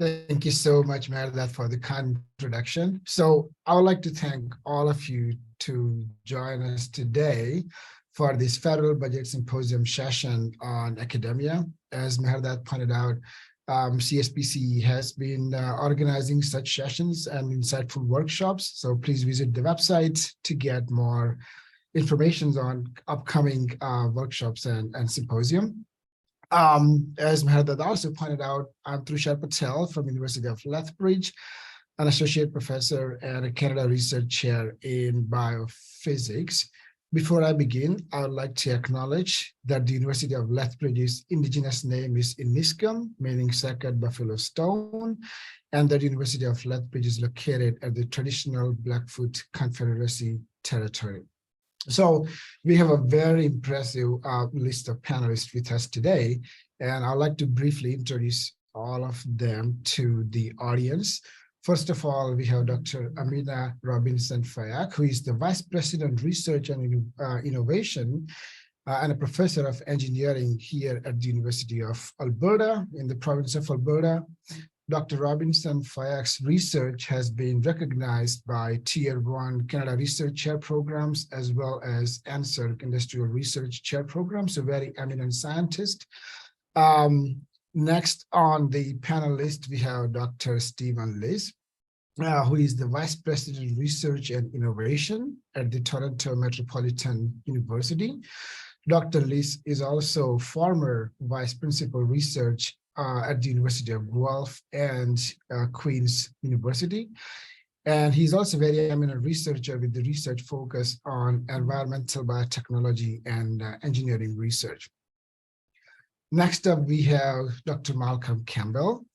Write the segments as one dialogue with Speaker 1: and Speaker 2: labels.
Speaker 1: Thank you so much, Meredith, for the kind introduction. So I would like to thank all of you to join us today for this Federal Budget Symposium session on academia. As Meredith pointed out, CSPC has been organizing such sessions and insightful workshops. So please visit the website to get more information on upcoming workshops and symposium. As Meredith also pointed out, I'm Tushar Patel from University of Lethbridge, an associate professor and a Canada Research Chair in biophysics. Before I begin, I would like to acknowledge that the University of Lethbridge's indigenous name is Iniskum, meaning Sacred Buffalo Stone, and that the University of Lethbridge is located at the traditional Blackfoot Confederacy territory. So we have a very impressive list of panelists with us today, and I'd like to briefly introduce all of them to the audience. First of all, we have Dr. Aminah Robinson-Fayek, who is the Vice President, Research and Innovation and a Professor of Engineering here at the University of Alberta in the province of Alberta. Dr. Robinson-Fayek's research has been recognized by Tier 1 Canada Research Chair programs as well as NSERC Industrial Research Chair programs, a very eminent scientist. Next on the panel list, we have Dr. Stephen Liss, who is the Vice President, Research and Innovation at the Toronto Metropolitan University. Dr. Liss is also former Vice Principal Research at the University of Guelph and Queen's University. And he's also a very eminent researcher with the research focus on environmental biotechnology and engineering research. Next up, we have Dr. Malcolm Campbell,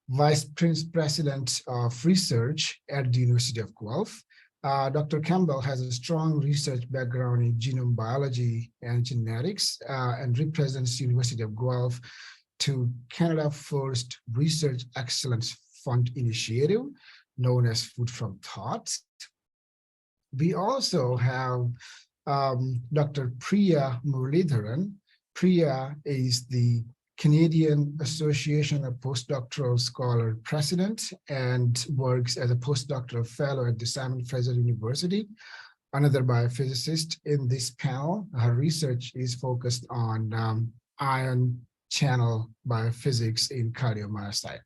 Speaker 1: Vice President of Research at the University of Guelph. Dr. Campbell has a strong research background in genome biology and genetics and represents the University of Guelph to Canada's first Research Excellence Fund initiative, known as Food from Thought. We also have Dr. Priya Muralidharan. Priya is the Canadian Association of Postdoctoral Scholar President and works as a postdoctoral fellow at the Simon Fraser University. Another biophysicist in this panel. Her research is focused on ion channel biophysics in cardiomyocyte.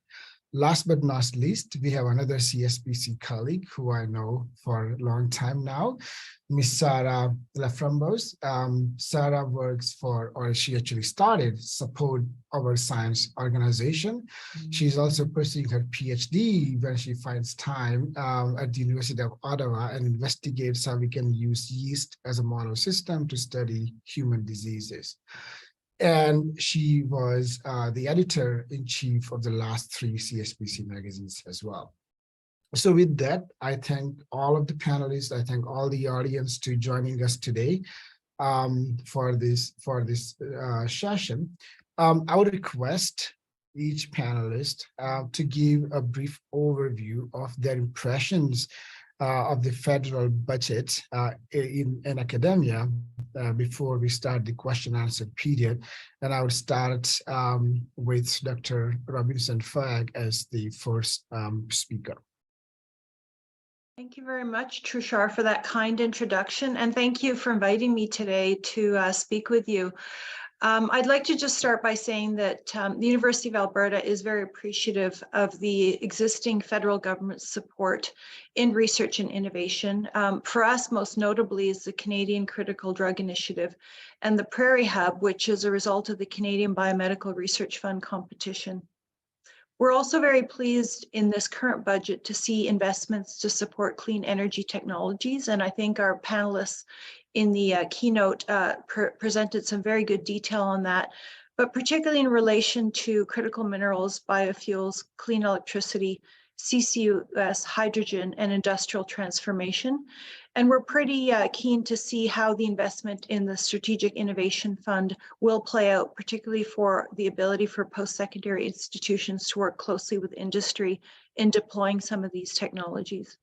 Speaker 1: Last but not least, we have another CSPC colleague who I know for a long time now, Miss Sarah Laframboise. Sarah works for, or she actually started, Support Our Science organization. She's also pursuing her PhD when she finds time at the University of Ottawa and investigates how we can use yeast as a model system to study human diseases. And she was the editor-in-chief of the last 3 CSPC magazines as well. So with that, I thank all of the panelists. I thank all the audience to joining us today for this session. I would request each panelist to give a brief overview of their impressions of the federal budget in academia before we start the question answer period. And I would start with Dr. Robinson-Fayek as the first speaker.
Speaker 2: Thank you very much, Tushar, for that kind introduction. And thank you for inviting me today to speak with you. I'd like to just start by saying that the University of Alberta is very appreciative of the existing federal government support in research and innovation. For us, most notably, is the Canadian Critical Drug Initiative and the Prairie Hub, which is a result of the Canadian Biomedical Research Fund competition. We're also very pleased in this current budget to see investments to support clean energy technologies, and I think our panelists in the keynote presented some very good detail on that, but particularly in relation to critical minerals, biofuels, clean electricity, CCUS, hydrogen, and industrial transformation. And we're pretty keen to see how the investment in the Strategic Innovation Fund will play out, particularly for the ability for post-secondary institutions to work closely with industry in deploying some of these technologies.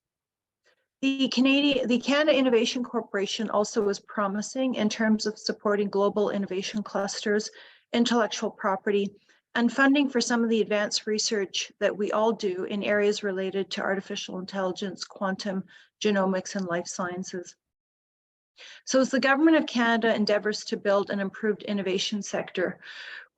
Speaker 2: The Canada Innovation Corporation also is promising in terms of supporting global innovation clusters, intellectual property, and funding for some of the advanced research that we all do in areas related to artificial intelligence, quantum, genomics, and life sciences. So as the Government of Canada endeavours to build an improved innovation sector,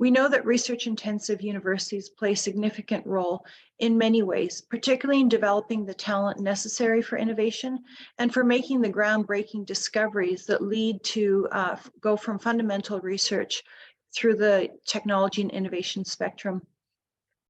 Speaker 2: we know that research-intensive universities play a significant role in many ways, particularly in developing the talent necessary for innovation and for making the groundbreaking discoveries that lead to go from fundamental research through the technology and innovation spectrum.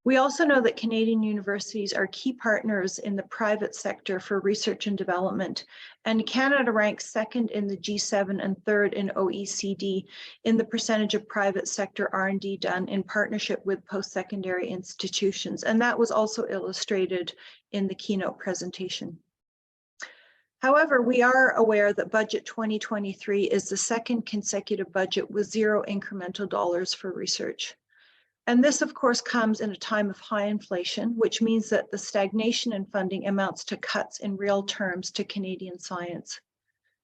Speaker 2: We also know that Canadian universities are key partners in the private sector for research and development, and Canada ranks second in the G7 and third in OECD in the percentage of private sector R&D done in partnership with post-secondary institutions, and that was also illustrated in the keynote presentation. However, we are aware that Budget 2023 is the second consecutive budget with zero incremental dollars for research. And this, of course, comes in a time of high inflation, which means that the stagnation in funding amounts to cuts in real terms to Canadian science.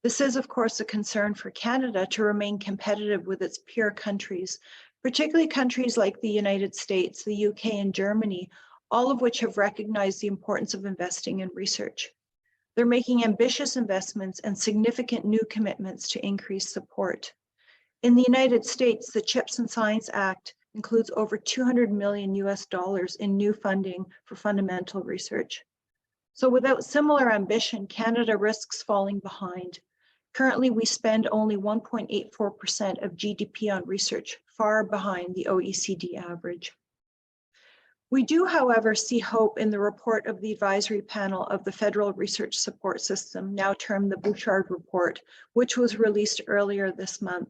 Speaker 2: This is, of course, a concern for Canada to remain competitive with its peer countries, particularly countries like the United States, the UK, and Germany, all of which have recognized the importance of investing in research. They're making ambitious investments and significant new commitments to increase support. In the United States, the CHIPS and Science Act includes over $200 million in new funding for fundamental research. So without similar ambition, Canada risks falling behind. Currently, we spend only 1.84% of GDP on research, far behind the OECD average. We do, however, see hope in the report of the advisory panel of the Federal Research Support System, now termed the Bouchard Report, which was released earlier this month.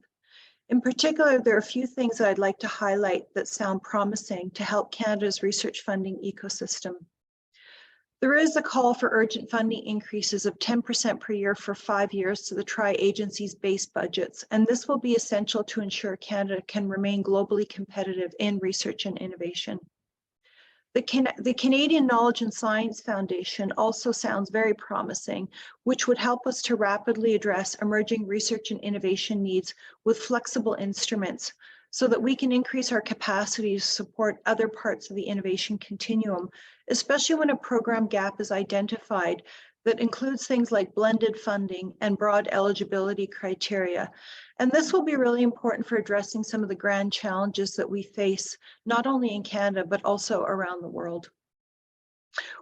Speaker 2: In particular, there are a few things that I'd like to highlight that sound promising to help Canada's research funding ecosystem. There is a call for urgent funding increases of 10% per year for 5 years to the tri-agency's base budgets, and this will be essential to ensure Canada can remain globally competitive in research and innovation. The Canadian Knowledge and Science Foundation also sounds very promising, which would help us to rapidly address emerging research and innovation needs with flexible instruments so that we can increase our capacity to support other parts of the innovation continuum, especially when a program gap is identified that includes things like blended funding and broad eligibility criteria. And this will be really important for addressing some of the grand challenges that we face, not only in Canada, but also around the world.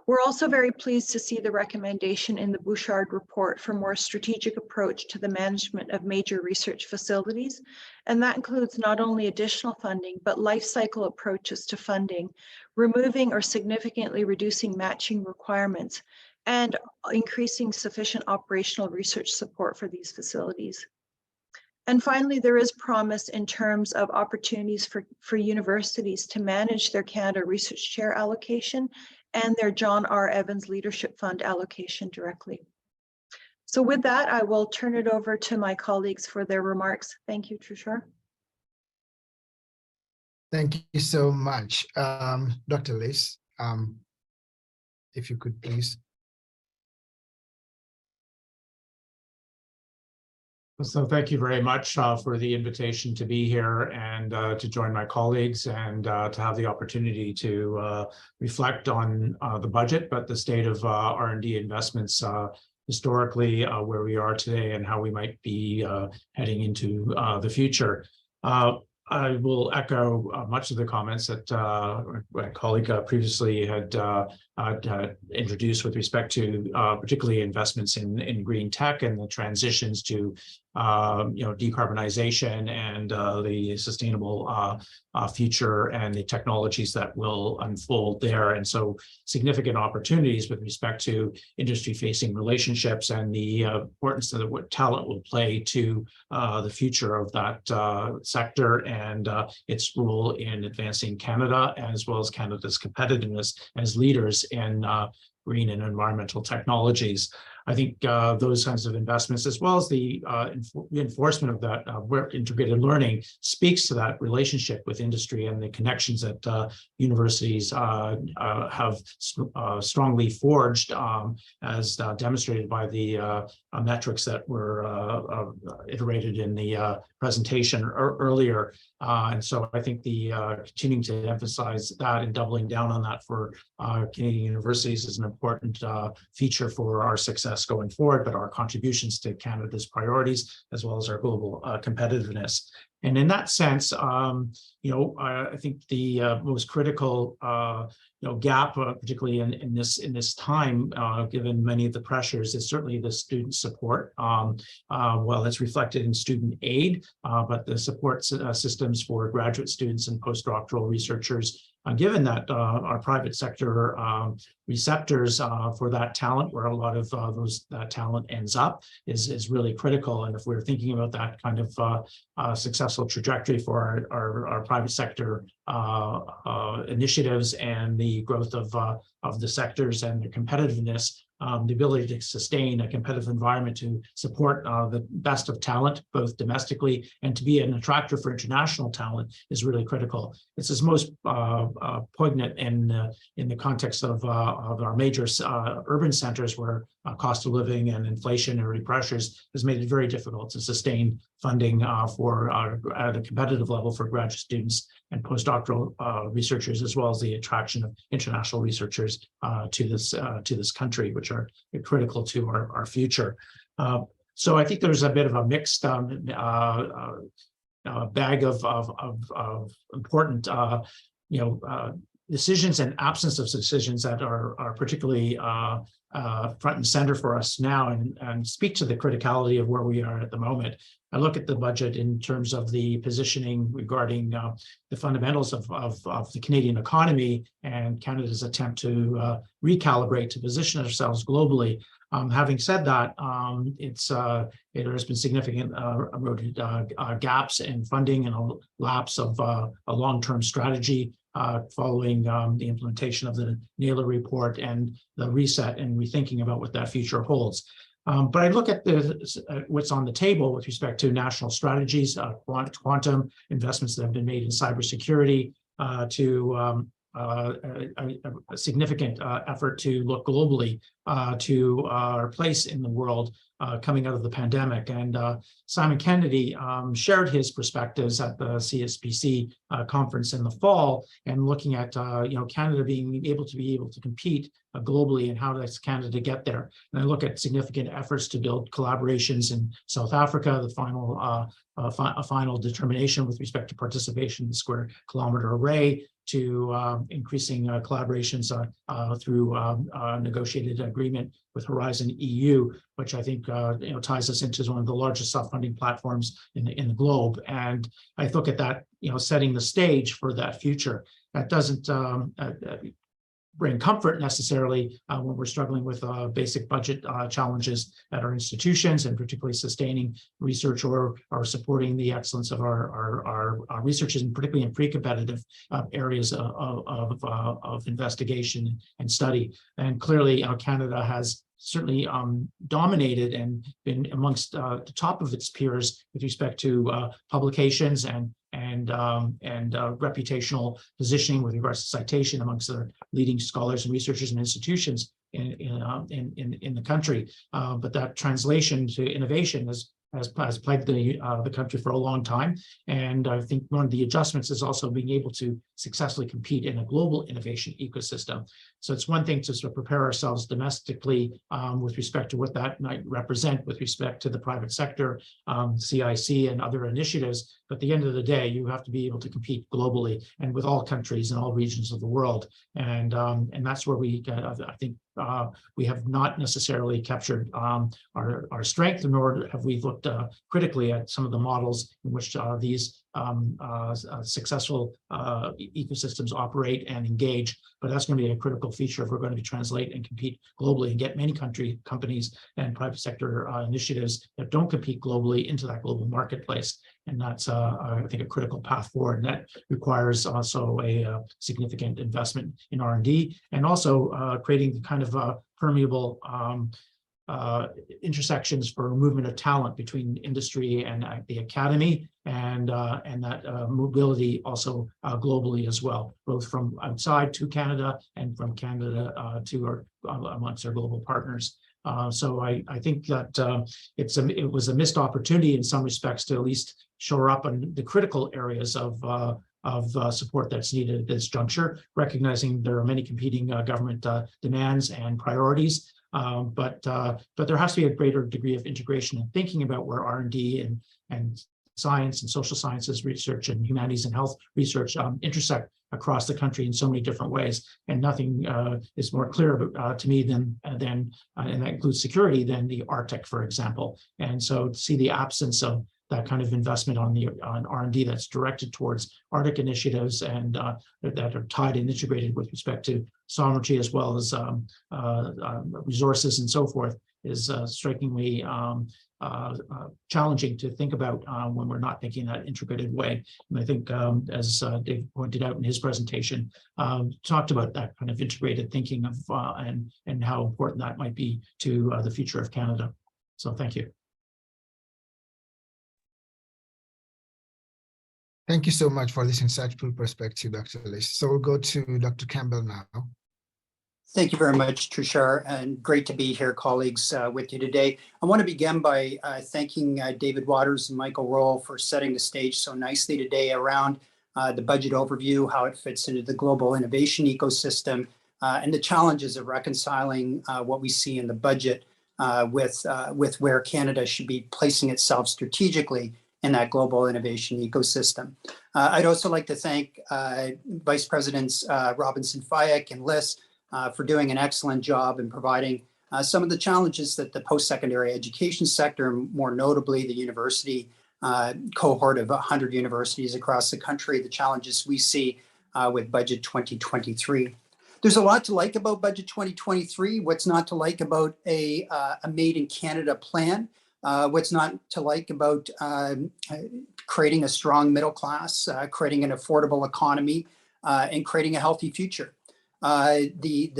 Speaker 2: We're also very pleased to see the recommendation in the Bouchard report for more strategic approach to the management of major research facilities. And that includes not only additional funding, but life cycle approaches to funding, removing or significantly reducing matching requirements, and increasing sufficient operational research support for these facilities. And finally, there is promise in terms of opportunities for universities to manage their Canada Research Chair allocation and their John R. Evans Leadership Fund allocation directly. So with that, I will turn it over to my colleagues for their remarks. Thank you, Tushar.
Speaker 1: Thank you so much. Dr. Liss, if you could please.
Speaker 3: So thank you very much for the invitation to be here and to join my colleagues and to have the opportunity to reflect on the budget, but the state of R&D investments historically, where we are today and how we might be heading into the future. I will echo much of the comments that my colleague previously had introduced with respect to particularly investments in green tech and the transitions to decarbonization and the sustainable future and the technologies that will unfold there. And so significant opportunities with respect to industry-facing relationships and the importance of what talent will play to the future of that sector and its role in advancing Canada, as well as Canada's competitiveness as leaders in green and environmental technologies. I think those kinds of investments, as well as the reinforcement of that integrated learning, speaks to that relationship with industry and the connections that universities have strongly forged, as demonstrated by the metrics that were iterated in the presentation earlier. And so I think the continuing to emphasize that and doubling down on that for Canadian universities is an important feature for our success going forward, but our contributions to Canada's priorities, as well as our global competitiveness. And in that sense, I think the most critical gap, particularly in this time, given many of the pressures, is certainly the student support. Well, it's reflected in student aid, but the support systems for graduate students and postdoctoral researchers, given that our private sector receptors for that talent, where a lot of that talent ends up, is really critical. And if we're thinking about that kind of successful trajectory for our private sector initiatives and the growth of the sectors and their competitiveness, the ability to sustain a competitive environment to support the best of talent, both domestically, and to be an attractor for international talent is really critical. This is most poignant in the context of our major urban centers, where cost of living and inflationary pressures has made it very difficult to sustain funding for at a competitive level for graduate students and postdoctoral researchers, as well as the attraction of international researchers to this country, which are critical to our future. So I think there's a bit of a mixed bag of important decisions and absence of decisions that are particularly front and center for us now, and speak to the criticality of where we are at the moment. I look at the budget in terms of the positioning regarding the fundamentals of the Canadian economy and Canada's attempt to recalibrate to position ourselves globally. Having said that, there has been significant eroded gaps in funding and a lapse of a long-term strategy following the implementation of the Naylor report and the reset and rethinking about what that future holds. But I look at what's on the table with respect to national strategies, quantum investments that have been made in cybersecurity, to a significant effort to look globally to our place in the world coming out of the pandemic. And Simon Kennedy shared his perspectives at the CSPC conference in the fall, and looking at Canada being able to compete globally, and how does Canada get there. And I look at significant efforts to build collaborations in South Africa, the final determination with respect to participation in the Square Kilometre Array, to increasing collaborations through a negotiated agreement with Horizon EU, which I think ties us into one of the largest self-funding platforms in the globe. And I look at that, setting the stage for that future. That doesn't bring comfort necessarily when we're struggling with basic budget challenges at our institutions, and particularly sustaining research or supporting the excellence of our researchers, and particularly in pre-competitive areas of investigation and study. And clearly, Canada has certainly dominated and been amongst the top of its peers with respect to publications and reputational positioning with regards to citation amongst the leading scholars and researchers and institutions in the country. But that translation to innovation has plagued the country for a long time. And I think one of the adjustments is also being able to successfully compete in a global innovation ecosystem. So it's one thing to sort of prepare ourselves domestically with respect to what that might represent with respect to the private sector, CIC and other initiatives. But at the end of the day, you have to be able to compete globally and with all countries and all regions of the world. And that's where I think we have not necessarily captured our strength, nor have we looked critically at some of the models in which these successful ecosystems operate and engage. But that's going to be a critical feature if we're going to translate and compete globally and get many companies and private sector initiatives that don't compete globally into that global marketplace. And that's, I think, a critical path forward. And that requires also a significant investment in R&D, and also creating the kind of permeable intersections for movement of talent between industry and the academy, and that mobility also globally as well, both from outside to Canada and from Canada to our amongst our global partners. So I think that it was a missed opportunity in some respects to at least shore up on the critical areas of support that's needed at this juncture, recognizing there are many competing government demands and priorities. But there has to be a greater degree of integration and thinking about where R&D and science and social sciences research and humanities and health research intersect across the country in so many different ways. And nothing is more clear to me than and that includes security, than the Arctic, for example. And so to see the absence of that kind of investment on R&D that's directed towards Arctic initiatives and that are tied and integrated with respect to sovereignty as well as resources and so forth is strikingly challenging to think about when we're not thinking that integrated way. And I think, as Dave pointed out in his presentation, talked about that kind of integrated thinking of and how important that might be to the future of Canada. So thank you.
Speaker 1: Thank you so much for this insightful perspective, Dr. Liss. So we'll go to Dr. Campbell now.
Speaker 4: Thank you very much, Tushar, and great to be here, colleagues, with you today. I want to begin by thanking David Waters and Michael Roll for setting the stage so nicely today around the budget overview, how it fits into the global innovation ecosystem, and the challenges of reconciling what we see in the budget with where Canada should be placing itself strategically in that global innovation ecosystem. I'd also like to thank Vice Presidents Robinson Fayek and Liss for doing an excellent job in providing some of the challenges that the post-secondary education sector, more notably the university cohort of 100 universities across the country, the challenges we see with Budget 2023. There's a lot to like about Budget 2023. What's not to like about a Made in Canada plan? What's not to like about creating a strong middle class, creating an affordable economy, and creating a healthy future? The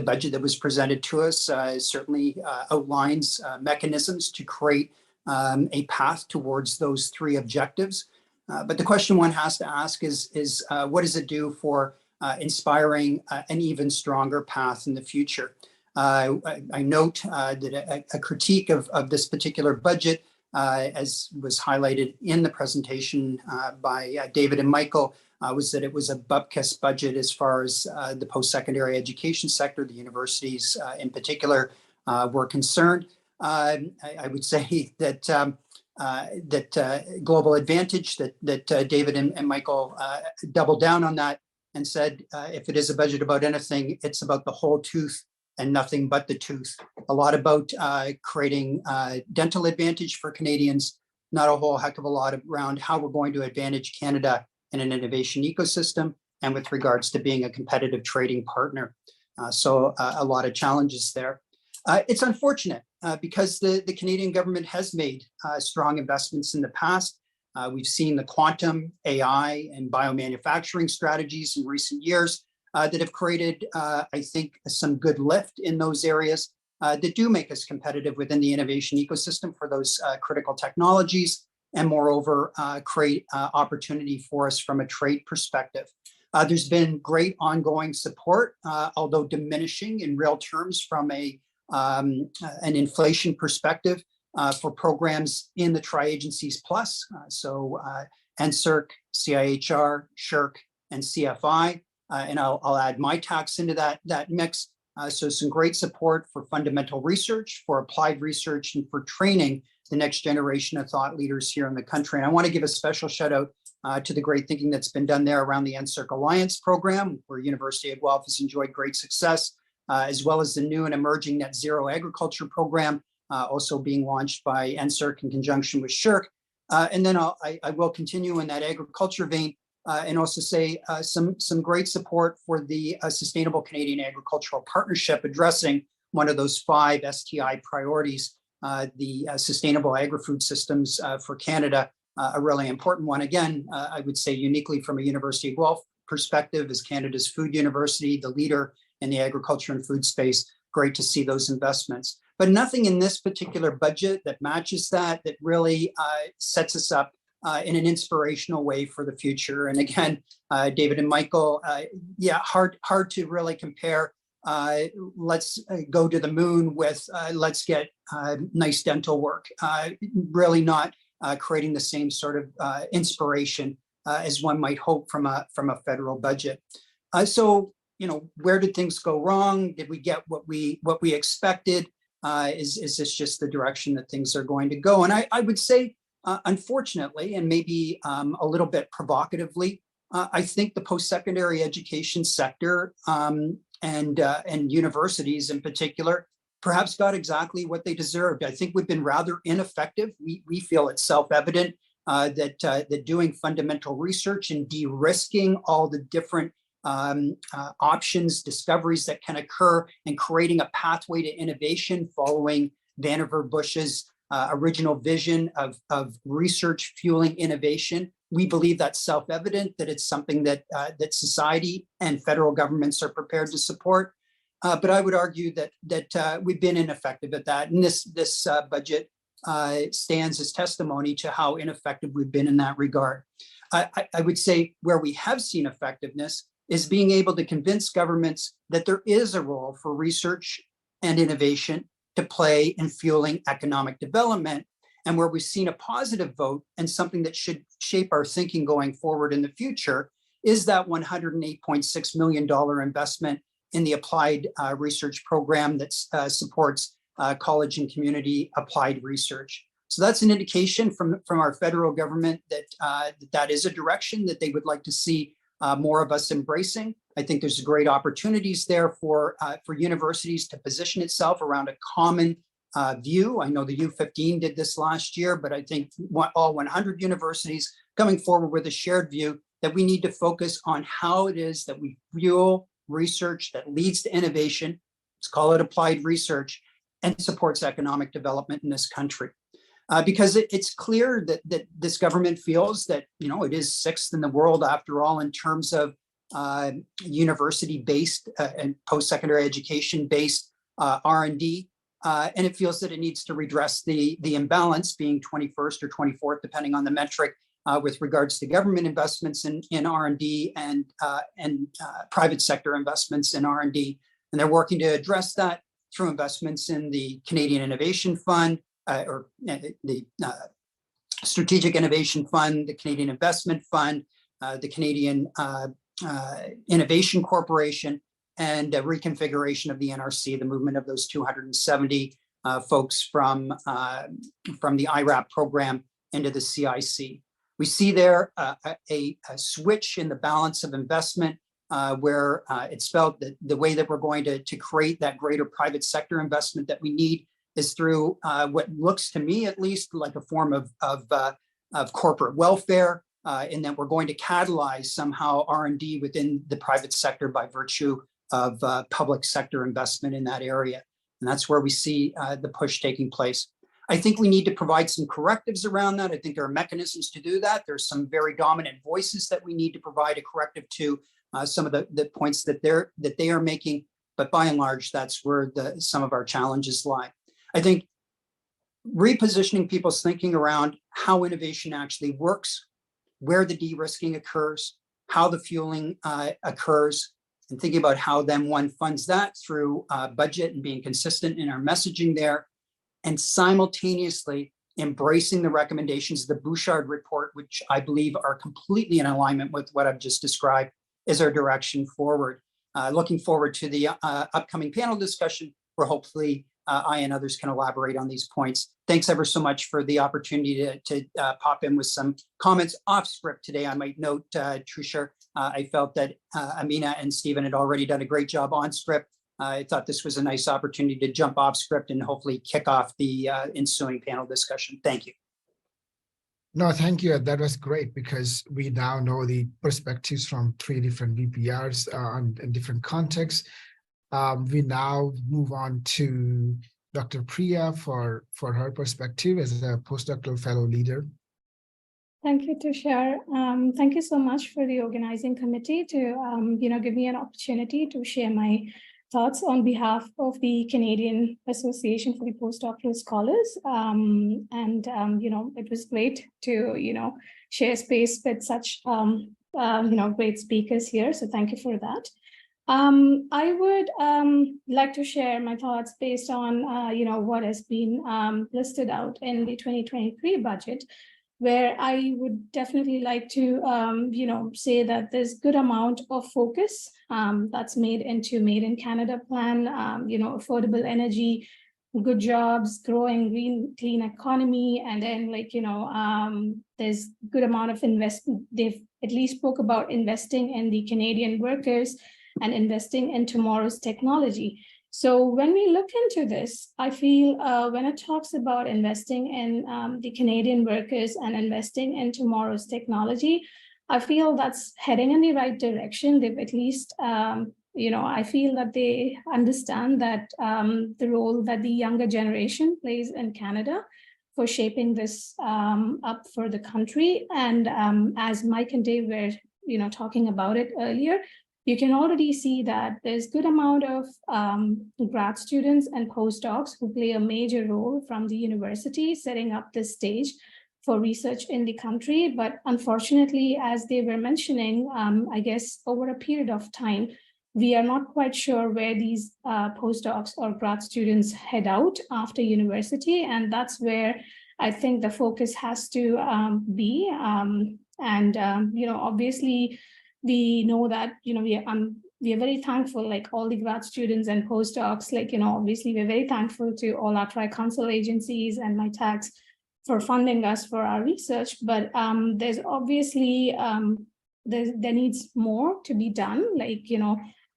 Speaker 4: budget that was presented to us certainly outlines mechanisms to create a path towards those three objectives. But the question one has to ask is what does it do for inspiring an even stronger path in the future? I note that a critique of this particular budget, as was highlighted in the presentation by David and Michael, was that it was a bupkis budget as far as the post-secondary education sector, the universities in particular, were concerned. I would say that Global Advantage, that David and Michael doubled down on that and said, if it is a budget about anything, it's about the whole tooth and nothing but the tooth. A lot about creating dental advantage for Canadians, not a whole heck of a lot around how we're going to advantage Canada in an innovation ecosystem and with regards to being a competitive trading partner. So a lot of challenges there. It's unfortunate because the Canadian government has made strong investments in the past. We've seen the quantum, AI, and biomanufacturing strategies in recent years that have created, I think, some good lift in those areas that do make us competitive within the innovation ecosystem for those critical technologies, and moreover, create opportunity for us from a trade perspective. There's been great ongoing support, although diminishing in real terms from an inflation perspective for programs in the Tri-Agencies Plus, so NSERC, CIHR, SHIRC, and CFI. And I'll add my tax into that mix. So some great support for fundamental research, for applied research, and for training the next generation of thought leaders here in the country. And I want to give a special shout out to the great thinking that's been done there around the NSERC Alliance program, where University of Guelph has enjoyed great success, as well as the new and emerging net zero agriculture program, also being launched by NSERC in conjunction with SHIRC. And then I will continue in that agriculture vein and also say some great support for the Sustainable Canadian Agricultural Partnership, addressing one of those 5 STI priorities, the sustainable agri-food systems for Canada, a really important one. Again, I would say uniquely from a University of Guelph perspective, as Canada's food university, the leader in the agriculture and food space, great to see those investments. But nothing in this particular budget that matches that really sets us up in an inspirational way for the future. And again, David and Michael, yeah, hard to really compare. Let's go to the moon with let's get nice dental work. Really not creating the same sort of inspiration as one might hope from a federal budget. So, you know, where did things go wrong? Did we get what we expected? Is this just the direction that things are going to go? And I would say, unfortunately, and maybe a little bit provocatively, I think the post-secondary education sector and universities in particular perhaps got exactly what they deserved. I think we've been rather ineffective. We feel it's self-evident that doing fundamental research and de-risking all the different options, discoveries that can occur, and creating a pathway to innovation following Vannevar Bush's original vision of research fueling innovation. We believe that's self-evident, that it's something that society and federal governments are prepared to support. But I would argue that we've been ineffective at that, and this budget stands as testimony to how ineffective we've been in that regard. I would say where we have seen effectiveness is being able to convince governments that there is a role for research and innovation to play in fueling economic development, and where we've seen a positive vote and something that should shape our thinking going forward in the future is that $108.6 million investment in the applied research program that supports college and community applied research. So that's an indication from our federal government that that is a direction that they would like to see more of us embracing. I think there's great opportunities there for universities to position itself around a common view. I know the U15 did this last year, but I think all 100 universities coming forward with a shared view that we need to focus on how it is that we fuel research that leads to innovation, let's call it applied research, and supports economic development in this country. Because it's clear that this government feels that, you know, it is sixth in the world after all in terms of university-based and post-secondary education-based R&D, and it feels that it needs to redress the imbalance, being 21st or 24th, depending on the metric, with regards to government investments in R&D and private sector investments in R&D. And they're working to address that through investments in the Canadian Innovation Fund, or the Strategic Innovation Fund, the Canadian Investment Fund, the Canadian Innovation Corporation, and a reconfiguration of the NRC, the movement of those 270 folks from the IRAP program into the CIC. We see there a switch in the balance of investment where it's felt that the way that we're going to create that greater private sector investment that we need is through what looks to me at least like a form of corporate welfare, in that we're going to catalyze somehow R&D within the private sector by virtue of public sector investment in that area. And that's where we see the push taking place. I think we need to provide some correctives around that. I think there are mechanisms to do that. There's some very dominant voices that we need to provide a corrective to some of the points that they are making. But by and large, that's where some of our challenges lie. I think repositioning people's thinking around how innovation actually works, where the de-risking occurs, how the fueling occurs, and thinking about how then one funds that through budget and being consistent in our messaging there, and simultaneously embracing the recommendations of the Bouchard report, which I believe are completely in alignment with what I've just described as our direction forward. Looking forward to the upcoming panel discussion where hopefully I and others can elaborate on these points. Thanks ever so much for the opportunity to pop in with some comments off script today. I might note, Trishar, I felt that Aminah and Stephen had already done a great job on script. I thought this was a nice opportunity to jump off script and hopefully kick off the ensuing panel discussion. Thank you.
Speaker 1: No, thank you. That was great because we now know the perspectives from 3 different VPRs in different contexts. We now move on to Dr. Priya for her perspective as a postdoctoral fellow leader.
Speaker 5: Thank you, Tushar. Thank you so much for the organizing committee to give me an opportunity to share my thoughts on behalf of the Canadian Association for the Postdoctoral Scholars. It was great to, share space with such, great speakers here. So thank you for that. I would like to share my thoughts based on, what has been listed out in the 2023 budget, where I would definitely like to, say that there's good amount of focus that's made into Made in Canada plan, affordable energy, good jobs, growing green, clean economy, and then there's good amount of investment. They've at least spoke about investing in the Canadian workers and investing in tomorrow's technology. So when we look into this, I feel when it talks about investing in the Canadian workers and investing in tomorrow's technology, I feel that's heading in the right direction. They've at least, I feel that they understand that the role that the younger generation plays in Canada for shaping this up for the country. And as Mike and Dave were, talking about it earlier, you can already see that there's good amount of grad students and postdocs who play a major role from the university setting up this stage for research in the country. But unfortunately, as they were mentioning, I guess over a period of time, we are not quite sure where these postdocs or grad students head out after university. And that's where I think the focus has to be. Obviously, we know that, we are very thankful, like all the grad students and postdocs, obviously we're very thankful to all our tri-council agencies and my tax for funding us for our research. But there's obviously, there needs more to be done.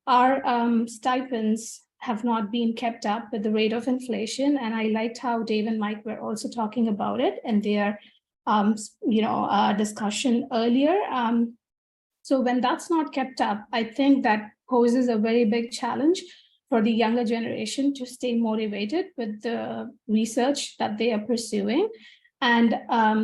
Speaker 5: Our stipends have not been kept up with the rate of inflation. And I liked how Dave and Mike were also talking about it and their, discussion earlier. So when that's not kept up, I think that poses a very big challenge for the younger generation to stay motivated with the research that they are pursuing. And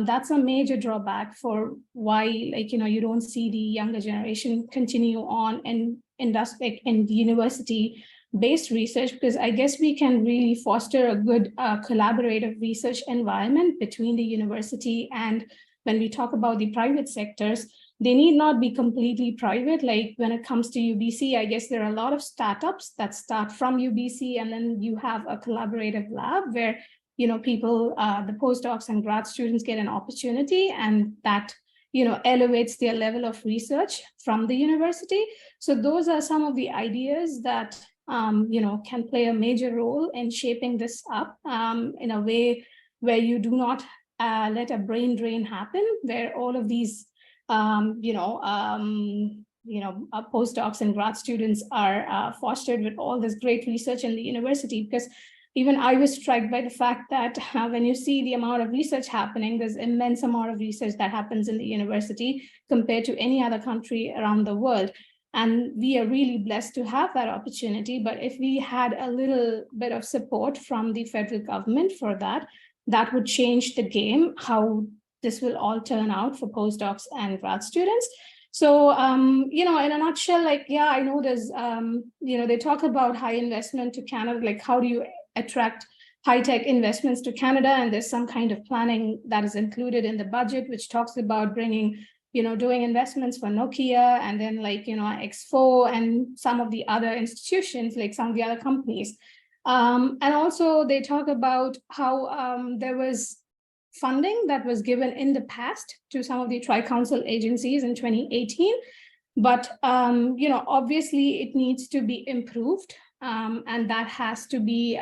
Speaker 5: that's a major drawback for why, you don't see the younger generation continue on in industry and university-based research, because I guess we can really foster a good collaborative research environment between the university and when we talk about the private sectors. They need not be completely private. Like when it comes to UBC, I guess there are a lot of startups that start from UBC, and then you have a collaborative lab where, people, the postdocs and grad students get an opportunity, and that, elevates their level of research from the university. So those are some of the ideas that, can play a major role in shaping this up in a way where you do not let a brain drain happen, where all of these postdocs and grad students are fostered with all this great research in the university. Because even I was struck by the fact that when you see the amount of research happening, there's immense amount of research that happens in the university compared to any other country around the world. And we are really blessed to have that opportunity. But if we had a little bit of support from the federal government for that, that would change the game, how this will all turn out for postdocs and grad students. So, in a nutshell, I know there's, they talk about high investment to Canada, like how do you attract high-tech investments to Canada? And there's some kind of planning that is included in the budget, which talks about bringing, doing investments for Nokia and then X4 and some of the other institutions, like some of the other companies. And also they talk about how there was funding that was given in the past to some of the tri-council agencies in 2018. But, obviously it needs to be improved and that has to be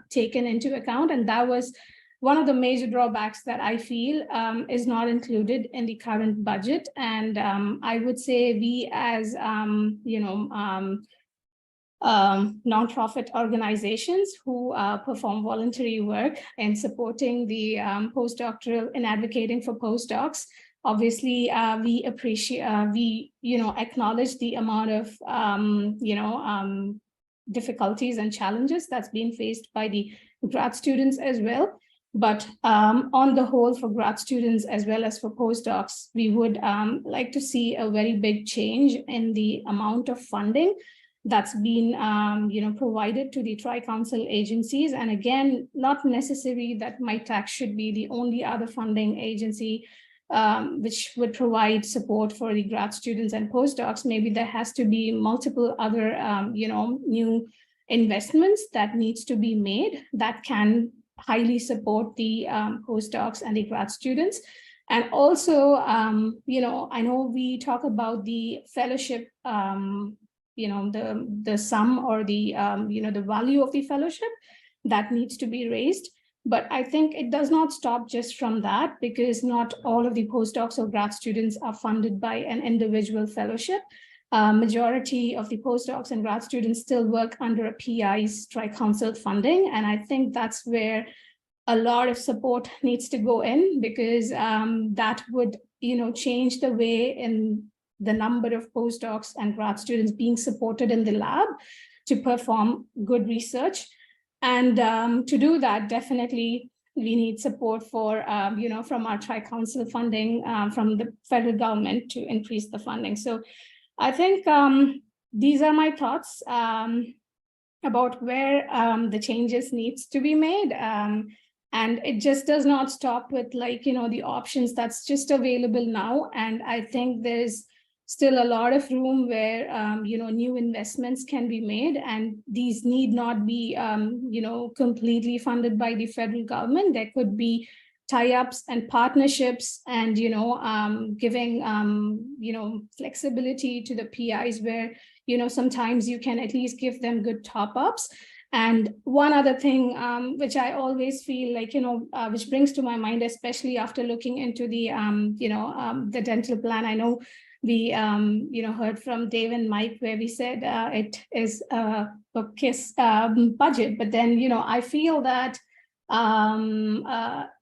Speaker 5: taken into account. And that was one of the major drawbacks that I feel is not included in the current budget. And I would say we as, nonprofit organizations who perform voluntary work in supporting the postdoctoral and advocating for postdocs. Obviously, we appreciate, acknowledge the amount of, difficulties and challenges that's being faced by the grad students as well. But on the whole, for grad students as well as for postdocs, we would like to see a very big change in the amount of funding that's been provided to the Tri-Council agencies. And again, not necessary that MITAC should be the only other funding agency which would provide support for the grad students and postdocs. Maybe there has to be multiple other new investments that needs to be made that can highly support the postdocs and the grad students. And also, I know we talk about the fellowship, the sum or the the value of the fellowship that needs to be raised. But I think it does not stop just from that, because not all of the postdocs or grad students are funded by an individual fellowship. Majority of the postdocs and grad students still work under a PI's Tri-Council funding. And I think that's where a lot of support needs to go in, because that would, change the way in the number of postdocs and grad students being supported in the lab to perform good research. And to do that, definitely we need support for, from our Tri-Council funding from the federal government to increase the funding. So I think these are my thoughts about where the changes needs to be made. And it just does not stop with the options that's just available now. And I think there's still a lot of room where, new investments can be made, and these need not be, completely funded by the federal government. There could be tie-ups and partnerships and, giving, flexibility to the PIs where, sometimes you can at least give them good top-ups. And one other thing, which I always feel which brings to my mind, especially after looking into the, the dental plan. I know we, heard from Dave and Mike where we said it is a KISS budget, but then, I feel that, not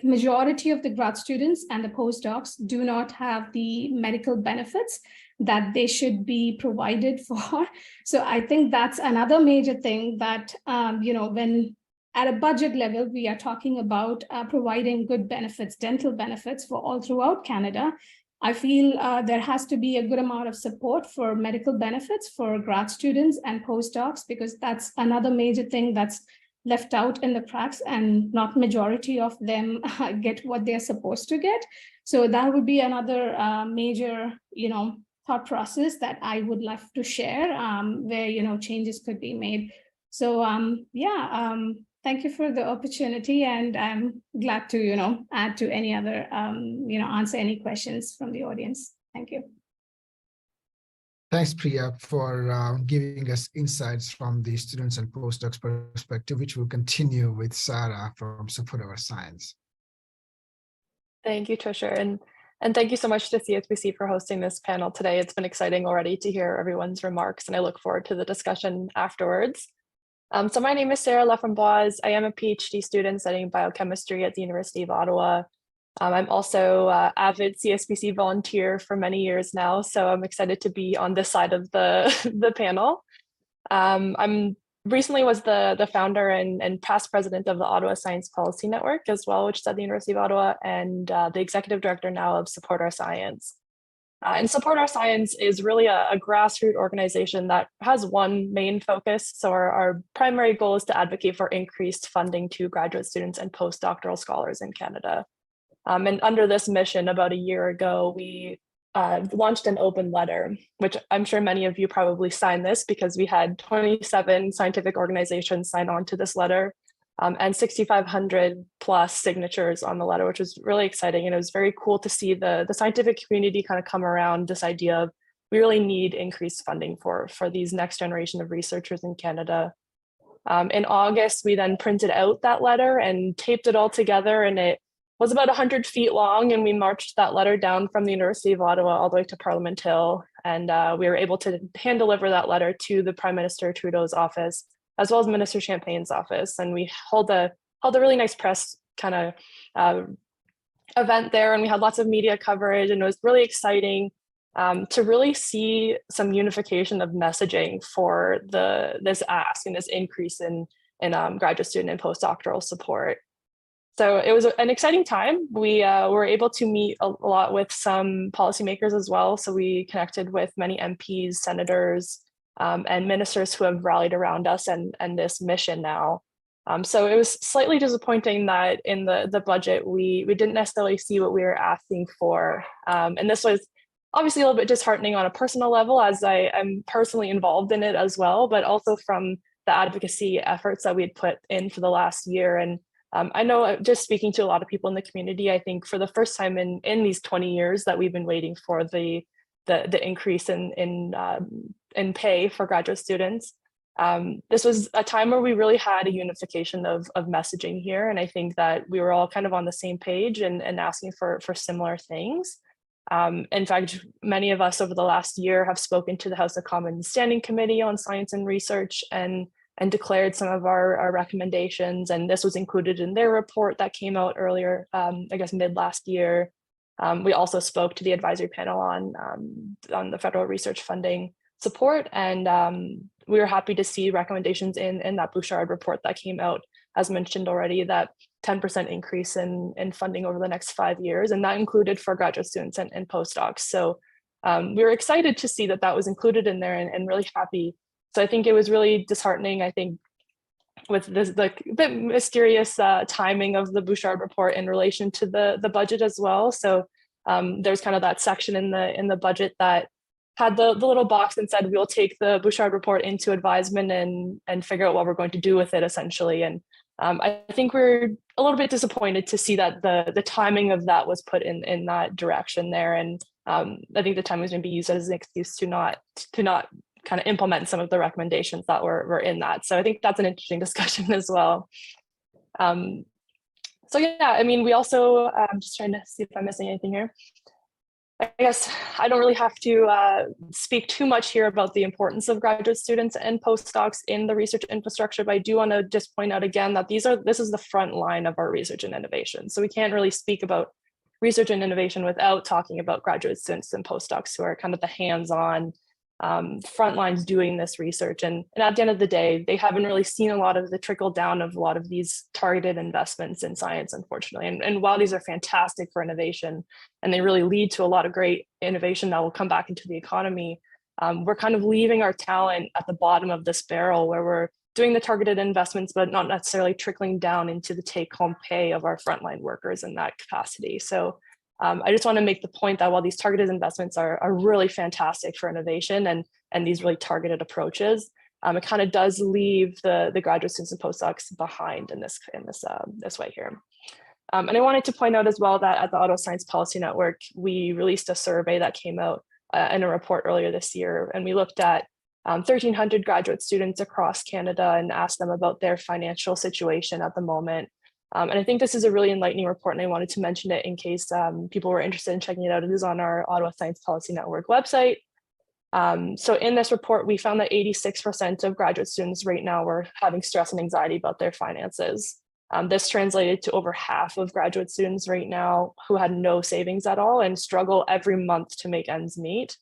Speaker 5: majority of the grad students and the postdocs do not have the medical benefits that they should be provided for. So I think that's another major thing that, when at a budget level, we are talking about providing good benefits, dental benefits for all throughout Canada. I feel there has to be a good amount of support for medical benefits for grad students and postdocs, because that's another major thing that's left out in the cracks, and not majority of them get what they're supposed to get. So that would be another major, thought process that I would love to share, where, changes could be made. So thank you for the opportunity, and I'm glad to, add to any other, answer any questions from the audience. Thank you.
Speaker 1: Thanks, Priya, for giving us insights from the students and postdocs perspective, which will continue with Sarah from Support Our Science.
Speaker 6: Thank you, Trisha. And thank you so much to CSPC for hosting this panel today. It's been exciting already to hear everyone's remarks, and I look forward to the discussion afterwards. So my name is Sarah Laframboise. I am a PhD student studying biochemistry at the University of Ottawa. I'm also an avid CSPC volunteer for many years now, so I'm excited to be on this side of the panel. I'm recently was the founder and past president of the Ottawa Science Policy Network as well, which is at the University of Ottawa, and the executive director now of Support Our Science. And Support Our Science is really a grassroots organization that has one main focus. So our primary goal is to advocate for increased funding to graduate students and postdoctoral scholars in Canada. And under this mission, about a year ago, we launched an open letter, which I'm sure many of you probably signed this, because we had 27 scientific organizations sign on to this letter, and 6,500 plus signatures on the letter, which was really exciting. And it was very cool to see the scientific community kind of come around this idea of we really need increased funding for these next generation of researchers in Canada. In August, we then printed out that letter and taped it all together, and it was about 100 feet long, and we marched that letter down from the University of Ottawa all the way to Parliament Hill, and we were able to hand deliver that letter to the Prime Minister Trudeau's office, as well as Minister Champagne's office, and we held a really nice press kind of event there, and we had lots of media coverage, and it was really exciting to really see some unification of messaging for this ask and this increase in graduate student and postdoctoral support. So it was an exciting time. We were able to meet a lot with some policymakers as well. So we connected with many MPs, senators, and ministers who have rallied around us and this mission now. So it was slightly disappointing that in the budget, we didn't necessarily see what we were asking for. And this was obviously a little bit disheartening on a personal level, as I am personally involved in it as well, but also from the advocacy efforts that we had put in for the last year. And I know, just speaking to a lot of people in the community, I think for the first time in these 20 years that we've been waiting for the increase in pay for graduate students, this was a time where we really had a unification of messaging here. And I think that we were all kind of on the same page and asking for similar things. In fact, many of us over the last year have spoken to the House of Commons Standing Committee on Science and Research and declared some of our recommendations. And this was included in their report that came out earlier, I guess mid last year. We also spoke to the advisory panel on the federal research funding support. And we were happy to see recommendations in that Bouchard report that came out, as mentioned already, that 10% increase in funding over the next 5 years. And that included for graduate students and postdocs. So we were excited to see that was included in there and really happy. So I think it was really disheartening, I think, with this the bit mysterious timing of the Bouchard report in relation to the budget as well. So there's kind of that section in the budget that had the little box and said, we'll take the Bouchard report into advisement and figure out what we're going to do with it, essentially. And I think we're a little bit disappointed to see that the timing of that was put in that direction there. And I think the time was going to be used as an excuse to not kind of implement some of the recommendations that were in that. So I think that's an interesting discussion as well. So yeah, I mean, we also, I'm just trying to see if I'm missing anything here. I guess I don't really have to speak too much here about the importance of graduate students and postdocs in the research infrastructure, but I do want to just point out again that this is the front line of our research and innovation. So we can't really speak about research and innovation without talking about graduate students and postdocs who are kind of the hands-on front lines doing this research. And at the end of the day, they haven't really seen a lot of the trickle down of a lot of these targeted investments in science, unfortunately. And while these are fantastic for innovation and they really lead to a lot of great innovation that will come back into the economy, we're kind of leaving our talent at the bottom of this barrel where we're doing the targeted investments, but not necessarily trickling down into the take-home pay of our frontline workers in that capacity. So I just want to make the point that while these targeted investments are really fantastic for innovation and these really targeted approaches, it kind of does leave the graduate students and postdocs behind in this way here. And I wanted to point out as well that at the Auto Science Policy Network, we released a survey that came out in a report earlier this year, and we looked at 1,300 graduate students across Canada and asked them about their financial situation at the moment. And I think this is a really enlightening report, and I wanted to mention it in case people were interested in checking it out. It is on our Ottawa Science Policy Network website. So in this report, we found that 86% of graduate students right now were having stress and anxiety about their finances. This translated to over half of graduate students right now who had no savings at all and struggle every month to make ends meet.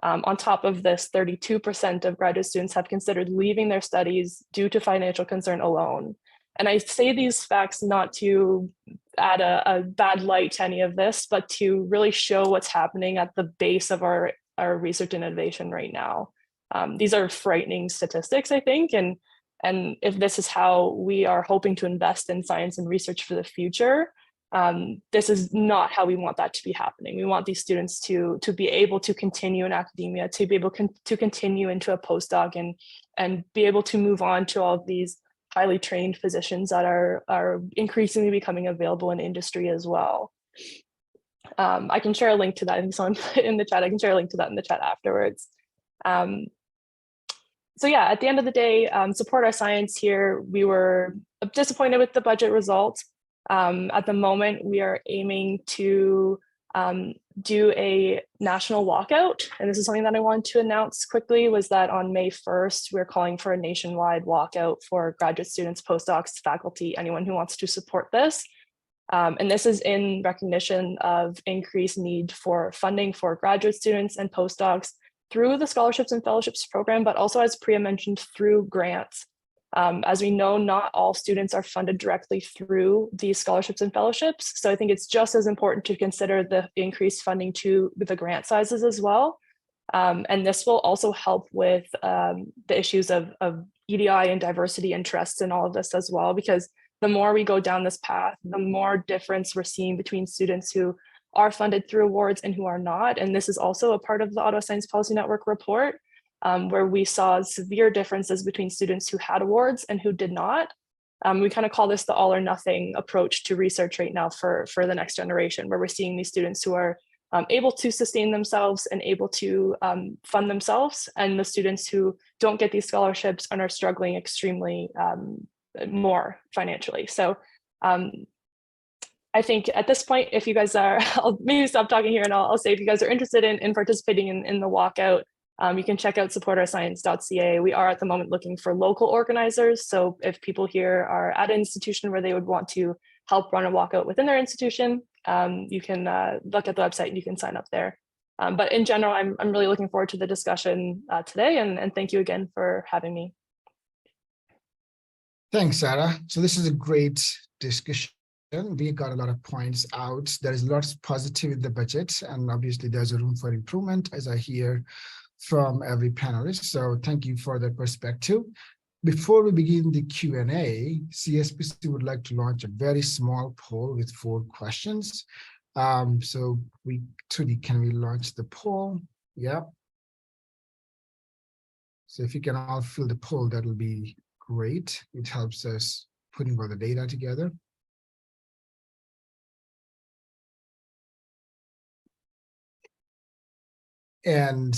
Speaker 6: On top of this, 32% of graduate students have considered leaving their studies due to financial concern alone. And I say these facts not to add a bad light to any of this, but to really show what's happening at the base of our research and innovation right now. These are frightening statistics, I think, and if this is how we are hoping to invest in science and research for the future, this is not how we want that to be happening. We want these students to be able to continue in academia, to be able to continue into a postdoc and be able to move on to all of these highly trained physicians that are increasingly becoming available in industry as well. I can share a link to that if someone put in the chat. I can share a link to that in the chat afterwards. So yeah, at the end of the day, support our science here. We were disappointed with the budget results. At the moment, we are aiming to do a national walkout. And this is something that I wanted to announce quickly, was that on May 1st, we're calling for a nationwide walkout for graduate students, postdocs, faculty, anyone who wants to support this. And this is in recognition of increased need for funding for graduate students and postdocs through the scholarships and fellowships program, but also, as Priya mentioned, through grants. As we know, not all students are funded directly through these scholarships and fellowships. So I think it's just as important to consider the increased funding to the grant sizes as well. And this will also help with the issues of EDI and diversity interests in all of this as well, because the more we go down this path, the more difference we're seeing between students who are funded through awards and who are not. And this is also a part of the Ottawa Science Policy Network report, where we saw severe differences between students who had awards and who did not. We kind of call this the all or nothing approach to research right now for the next generation, where we're seeing these students who are able to sustain themselves and able to fund themselves, and the students who don't get these scholarships and are struggling extremely more financially. So I think at this point, if you guys are, I'll maybe stop talking here and I'll say if you guys are interested in participating in the walkout, you can check out supportourscience.ca. We are at the moment looking for local organizers. So if people here are at an institution where they would want to help run a walkout within their institution, you can look at the website and you can sign up there. But in general, I'm really looking forward to the discussion today, and thank you again for having me.
Speaker 1: Thanks, Sarah. So this is a great discussion. We got a lot of points out. There is lots positive in the budget, and obviously there's a room for improvement, as I hear from every panelist. So thank you for that perspective. Before we begin the Q&A, CSPC would like to launch a very small poll with 4 questions. So can we launch the poll? Yeah. So if you can all fill the poll, that will be great. It helps us putting all the data together. And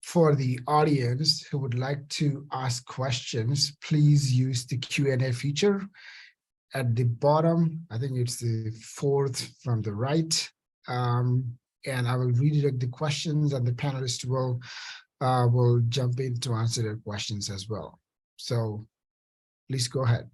Speaker 1: for the audience who would like to ask questions, please use the Q&A feature at the bottom. I think it's the 4th from the right. And I will redirect the questions, and the panelists will jump in to answer their questions as well. So please go ahead.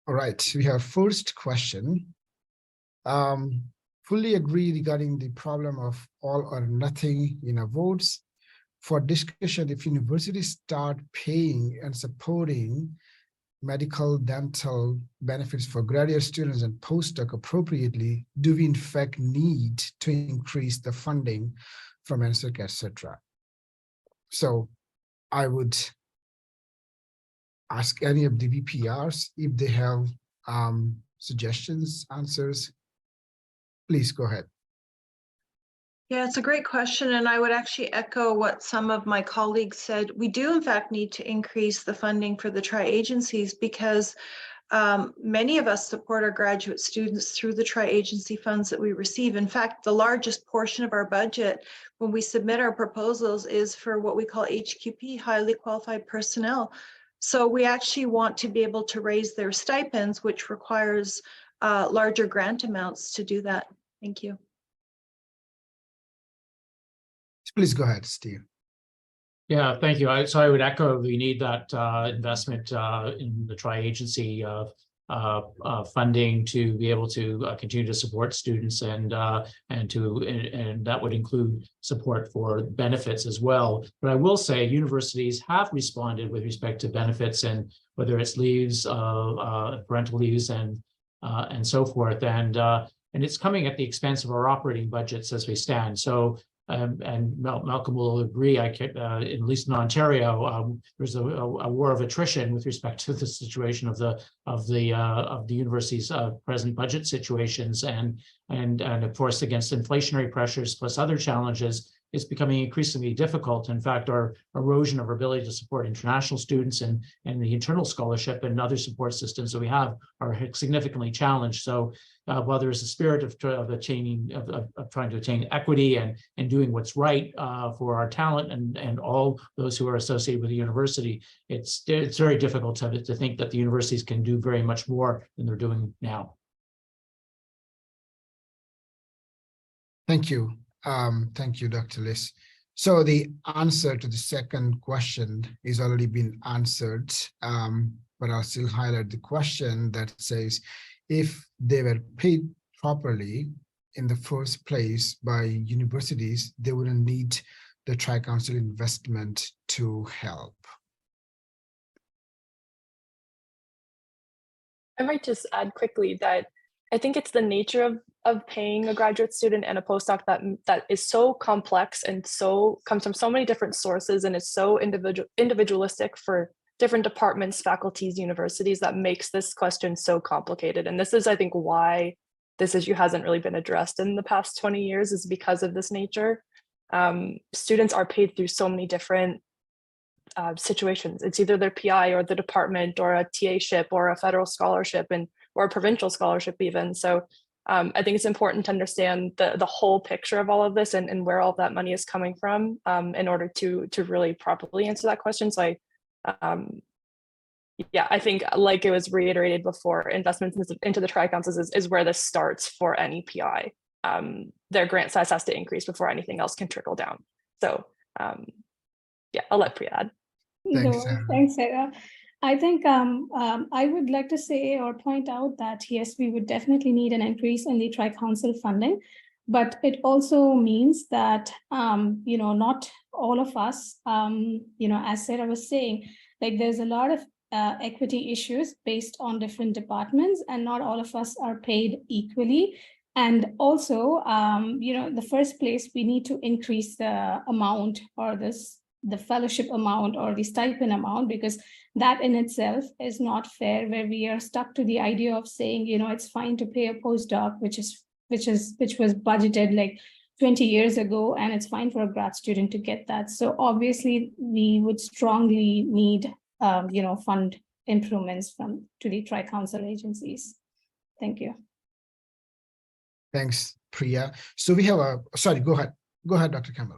Speaker 1: All right, we have first question. Fully agree regarding the problem of all or nothing in awards. For discussion, if universities start paying and supporting medical, dental benefits for graduate students and postdoc appropriately, do we in fact need to increase the funding from NSERC, etc.? So I would ask any of the VPRs if they have suggestions, answers. Please go ahead.
Speaker 2: Yeah, it's a great question, and I would actually echo what some of my colleagues said. We do, in fact, need to increase the funding for the tri-agencies because many of us support our graduate students through the tri-agency funds that we receive. In fact, the largest portion of our budget when we submit our proposals is for what we call HQP, highly qualified personnel. So we actually want to be able to raise their stipends, which requires larger grant amounts to do that. Thank you.
Speaker 1: Please go ahead, Steve.
Speaker 3: Yeah, thank you. So I would echo we need that investment in the tri-agency funding to be able to continue to support students, and that would include support for benefits as well. But I will say universities have responded with respect to benefits, and whether it's leaves, parental leaves, and so forth, and it's coming at the expense of our operating budgets as we stand. So. And Malcolm will agree, at least in Ontario, there's a war of attrition with respect to the situation of the university's present budget situations, and of course against inflationary pressures plus other challenges. It's becoming increasingly difficult. In fact, our erosion of our ability to support international students and the internal scholarship and other support systems that we have are significantly challenged. So while there is a spirit of trying to attain equity and doing what's right for our talent and all those who are associated with the university, it's very difficult to think that the universities can do very much more than they're doing now.
Speaker 1: Thank you. Thank you, Dr. Liss. So the answer to the second question is already been answered, but I'll still highlight the question that says, if they were paid properly in the first place by universities, they wouldn't need the Tri-Council investment to help.
Speaker 6: I might just add quickly that I think it's the nature of paying a graduate student and a postdoc that is so complex and so comes from so many different sources and is so individualistic for different departments, faculties, universities, that makes this question so complicated. And this is, I think, why this issue hasn't really been addressed in the past 20 years, is because of this nature. Students are paid through so many different situations. It's either their PI or the department or a TA-ship or a federal scholarship or a provincial scholarship even. So I think it's important to understand the whole picture of all of this and where all of that money is coming from in order to really properly answer that question. So I think, like it was reiterated before, investments into the Tri-Councils is where this starts for any PI. Their grant size has to increase before anything else can trickle down. So I'll let Priya add.
Speaker 1: Thanks, Sarah.
Speaker 5: Thanks, Sarah. I think I would like to say or point out that yes, we would definitely need an increase in the Tri-Council funding, but it also means that not all of us, as Sarah was saying, like there's a lot of equity issues based on different departments, and not all of us are paid equally. And also, the first place we need to increase the amount or the fellowship amount or the stipend amount, because that in itself is not fair, where we are stuck to the idea of saying, it's fine to pay a postdoc, which was budgeted like 20 years ago, and it's fine for a grad student to get that. So obviously we would strongly need, fund improvements to the Tri-Council agencies. Thank you.
Speaker 1: Thanks, Priya. So we have go ahead, Dr. Campbell.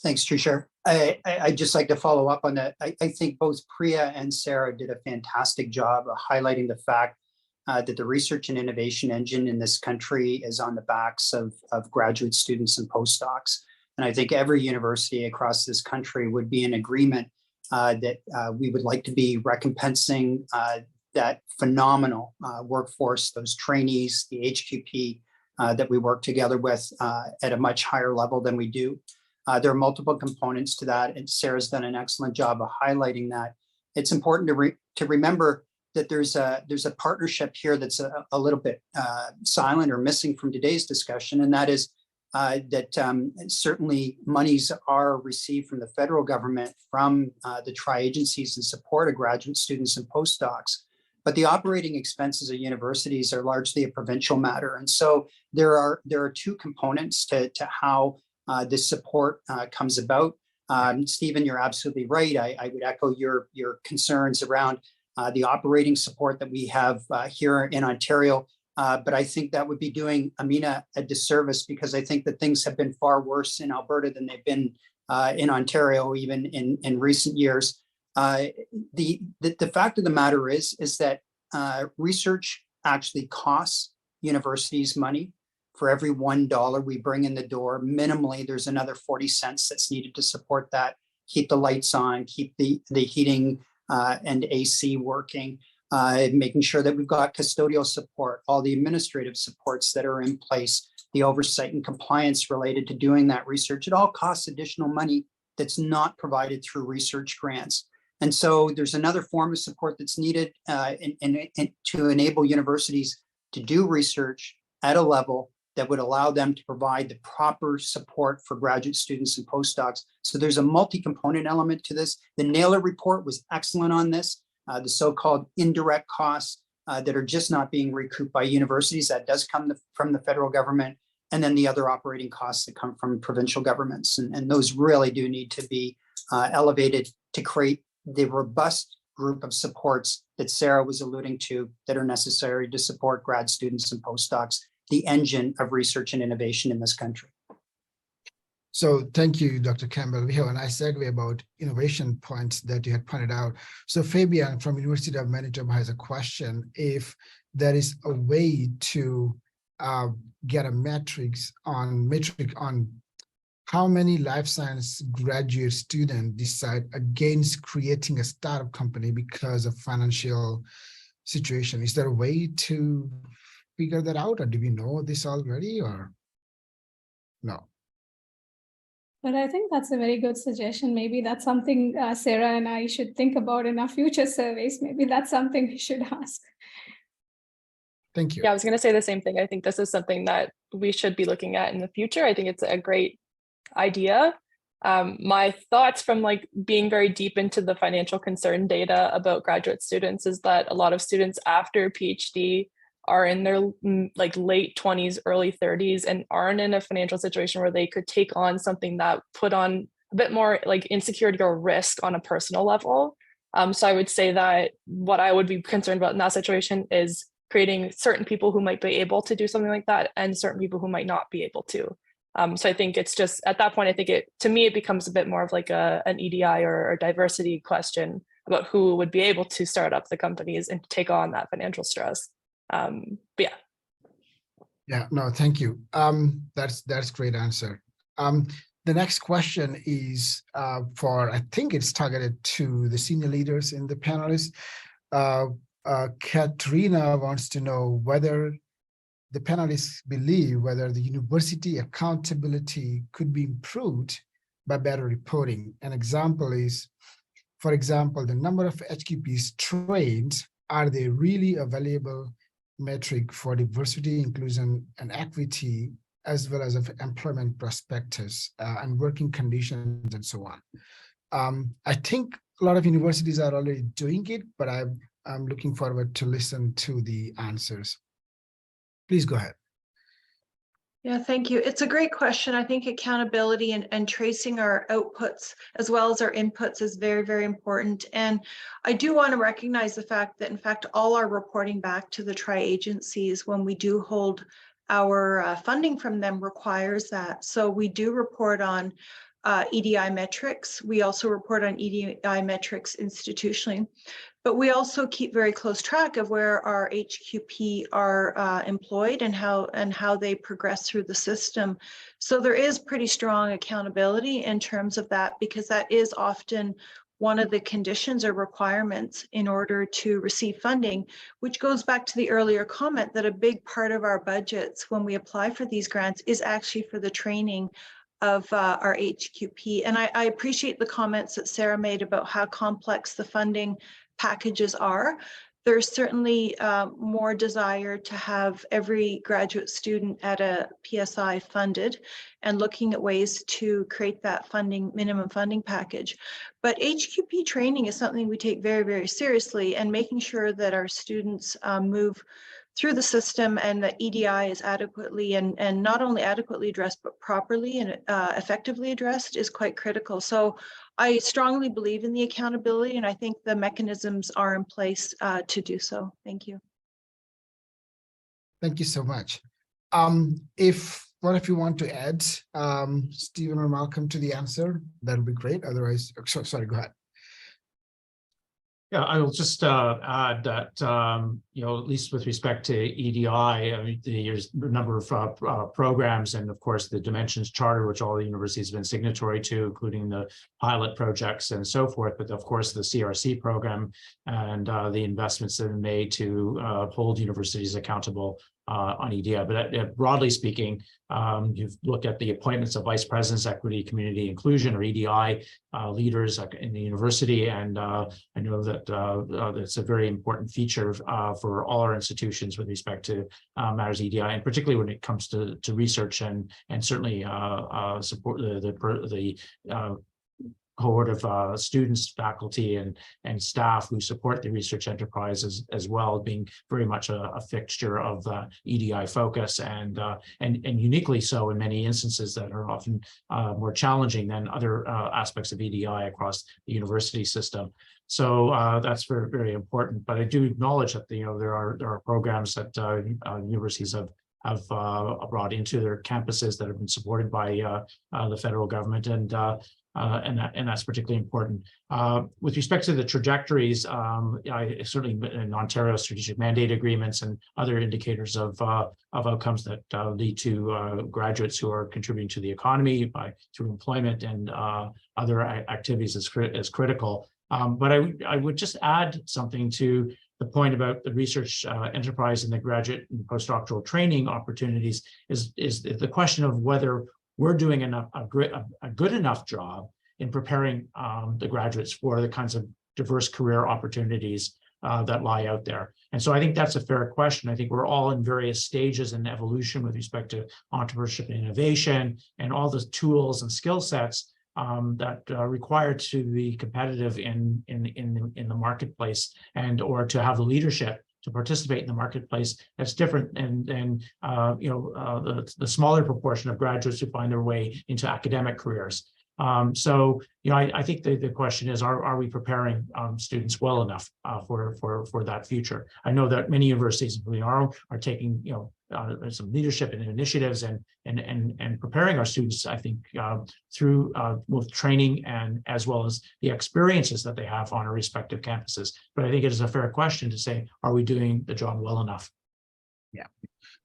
Speaker 4: Thanks, Tushar. I'd just like to follow up on that. I think both Priya and Sarah did a fantastic job of highlighting the fact that the research and innovation engine in this country is on the backs of graduate students and postdocs. And I think every university across this country would be in agreement that we would like to be recompensing that phenomenal workforce, those trainees, the HQP that we work together with at a much higher level than we do. There are multiple components to that, and Sarah's done an excellent job of highlighting that. It's important to remember that there's a partnership here that's a little bit silent or missing from today's discussion, and that is that certainly monies are received from the federal government from the tri-agencies in support of graduate students and postdocs. But the operating expenses of universities are largely a provincial matter, and so there are two components to how this support comes about. Stephen, you're absolutely right. I would echo your concerns around the operating support that we have here in Ontario. But I think that would be doing Aminah a disservice, because I think that things have been far worse in Alberta than they've been in Ontario, even in recent years. The fact of the matter is that research actually costs universities money. For every $1 we bring in the door, minimally, there's another 40 cents that's needed to support that, keep the lights on, keep the heating and AC working, making sure that we've got custodial support, all the administrative supports that are in place, the oversight and compliance related to doing that research. It all costs additional money that's not provided through research grants. And so there's another form of support that's needed to enable universities to do research at a level that would allow them to provide the proper support for graduate students and postdocs. So there's a multi-component element to this. The Naylor report was excellent on this, the so-called indirect costs that are just not being recouped by universities. That does come from the federal government, and then the other operating costs that come from provincial governments. And those really do need to be elevated to create the robust group of supports that Sarah was alluding to that are necessary to support grad students and postdocs, the engine of research and innovation in this country.
Speaker 1: So thank you, Dr. Campbell. We have a nice segue about innovation points that you had pointed out. So Fabian from University of Manitoba has a question. If there is a way to get a metric on how many life science graduate students decide against creating a startup company because of financial situation. Is there a way to figure that out, or do we know this already, or no?
Speaker 5: But I think that's a very good suggestion. Maybe that's something Sarah and I should think about in our future surveys. Maybe that's something we should ask.
Speaker 1: Thank you.
Speaker 6: Yeah, I was going to say the same thing. I think this is something that we should be looking at in the future. I think it's a great idea. My thoughts from like being very deep into the financial concern data about graduate students is that a lot of students after PhD are in their like late 20s, early 30s, and aren't in a financial situation where they could take on something that put on a bit more like insecurity or risk on a personal level. So I would say that what I would be concerned about in that situation is creating certain people who might be able to do something like that and certain people who might not be able to. So I think it's just at that point, I think to me, it becomes a bit more of like an EDI or diversity question about who would be able to start up the companies and take on that financial stress. But yeah.
Speaker 1: Yeah, no, thank you. That's great answer. The next question is I think it's targeted to the senior leaders in the panelists. Katrina wants to know whether the panelists believe whether the university accountability could be improved by better reporting. An example is, for example, the number of HQPs trained, are they really a valuable metric for diversity, inclusion, and equity, as well as of employment prospectus and working conditions and so on. I think a lot of universities are already doing it, but I'm looking forward to listen to the answers. Please go ahead.
Speaker 2: Yeah, thank you. It's a great question. I think accountability and tracing our outputs as well as our inputs is very, very important. And I do want to recognize the fact that, in fact, all our reporting back to the tri-agencies when we do hold our funding from them requires that. So we do report on EDI metrics. We also report on EDI metrics institutionally. But we also keep very close track of where our HQP are employed and how they progress through the system. So there is pretty strong accountability in terms of that, because that is often one of the conditions or requirements in order to receive funding, which goes back to the earlier comment that a big part of our budgets when we apply for these grants is actually for the training of our HQP. And I appreciate the comments that Sarah made about how complex the funding packages are. There's certainly more desire to have every graduate student at a PSI funded and looking at ways to create that minimum funding package. But HQP training is something we take very, very seriously, and making sure that our students move through the system and the EDI is adequately and not only adequately addressed, but properly and effectively addressed is quite critical. So I strongly believe in the accountability, and I think the mechanisms are in place to do so. Thank you.
Speaker 1: Thank you so much. If one of you want to add, Stephen or Malcolm, to the answer, that would be great. Otherwise, sorry, go ahead.
Speaker 3: Yeah, I will just add that, at least with respect to EDI, I mean, there's a number of programs and, of course, the Dimensions Charter, which all the universities have been signatory to, including the pilot projects and so forth. But, of course, the CRC program and the investments that have been made to hold universities accountable on EDI. But broadly speaking, you've looked at the appointments of vice presidents, equity, community inclusion, or EDI leaders in the university, and I know that that's a very important feature for all our institutions with respect to matters EDI, and particularly when it comes to research and certainly support the cohort of students, faculty, and staff who support the research enterprise as well, being very much a fixture of EDI focus, and uniquely so in many instances that are often more challenging than other aspects of EDI across the university system. So that's very, very important. But I do acknowledge that there are programs that universities have brought into their campuses that have been supported by the federal government, and that's particularly important. With respect to the trajectories, I certainly in Ontario strategic mandate agreements and other indicators of outcomes that lead to graduates who are contributing to the economy through employment and other activities is critical. But I would just add something to the point about the research enterprise and the graduate and postdoctoral training opportunities is the question of whether we're doing a good enough job in preparing the graduates for the kinds of diverse career opportunities that lie out there. And so I think that's a fair question. I think we're all in various stages in evolution with respect to entrepreneurship and innovation and all the tools and skill sets that are required to be competitive in the marketplace or to have the leadership to participate in the marketplace. That's different than the smaller proportion of graduates who find their way into academic careers. So, I think the question is, are we preparing students well enough for that future? I know that many universities, including our own, are taking some leadership and initiatives and preparing our students, I think, through both training and as well as the experiences that they have on our respective campuses. But I think it is a fair question to say, are we doing the job well enough?
Speaker 1: Yeah.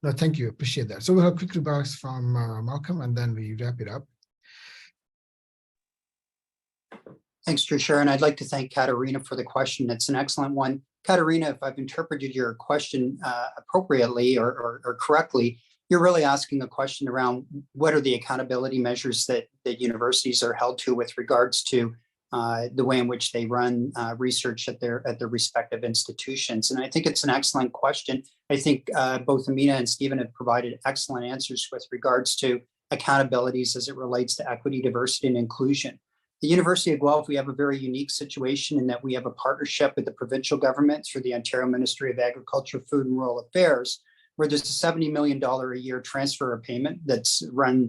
Speaker 1: No, thank you. Appreciate that. So we'll have quick remarks from Malcolm, and then we wrap it up.
Speaker 4: Thanks, Trisha. And I'd like to thank Katerina for the question. It's an excellent one. Katerina, if I've interpreted your question appropriately or correctly, you're really asking a question around what are the accountability measures that universities are held to with regards to the way in which they run research at their respective institutions. And I think it's an excellent question. I think both Aminah and Stephen have provided excellent answers with regards to accountabilities as it relates to equity, diversity, and inclusion. The University of Guelph, we have a very unique situation in that we have a partnership with the provincial government through the Ontario Ministry of Agriculture, Food and Rural Affairs, where there's a $70 million a year transfer of payment that's run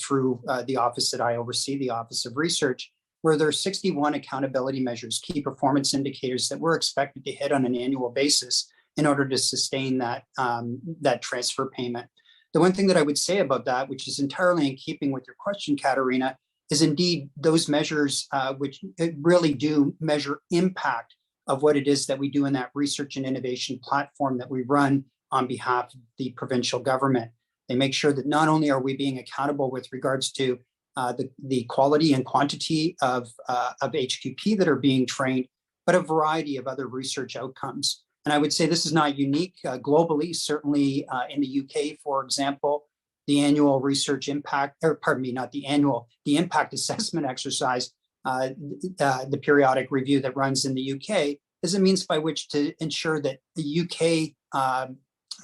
Speaker 4: through the office that I oversee, the Office of Research, where there are 61 accountability measures, key performance indicators that we're expected to hit on an annual basis in order to sustain that transfer payment. The one thing that I would say about that, which is entirely in keeping with your question, Katerina, is indeed those measures which really do measure impact of what it is that we do in that research and innovation platform that we run on behalf of the provincial government. They make sure that not only are we being accountable with regards to the quality and quantity of HQP that are being trained, but a variety of other research outcomes. And I would say this is not unique globally, certainly in the UK, for example. The annual research impact, or pardon me, not the annual, the impact assessment exercise, the periodic review that runs in the UK is a means by which to ensure that the UK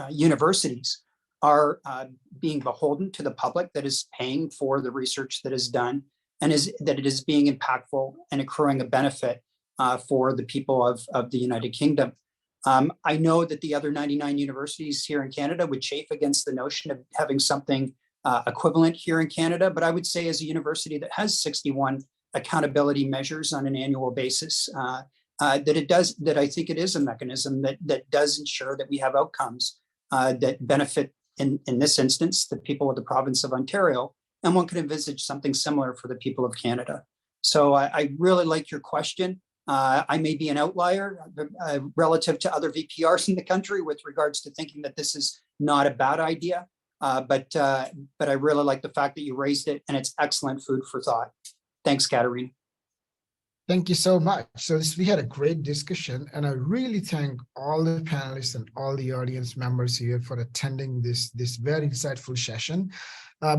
Speaker 4: universities are being beholden to the public that is paying for the research that is done and that it is being impactful and accruing a benefit for the people of the United Kingdom. I know that the other 99 universities here in Canada would chafe against the notion of having something equivalent here in Canada, but I would say as a university that has 61 accountability measures on an annual basis, that I think it is a mechanism that does ensure that we have outcomes that benefit, in this instance, the people of the province of Ontario, and one could envisage something similar for the people of Canada. So I really like your question. I may be an outlier relative to other VPRs in the country with regards to thinking that this is not a bad idea, but I really like the fact that you raised it, and it's excellent food for thought. Thanks, Katerina.
Speaker 1: Thank you so much. So we had a great discussion, and I really thank all the panelists and all the audience members here for attending this very insightful session.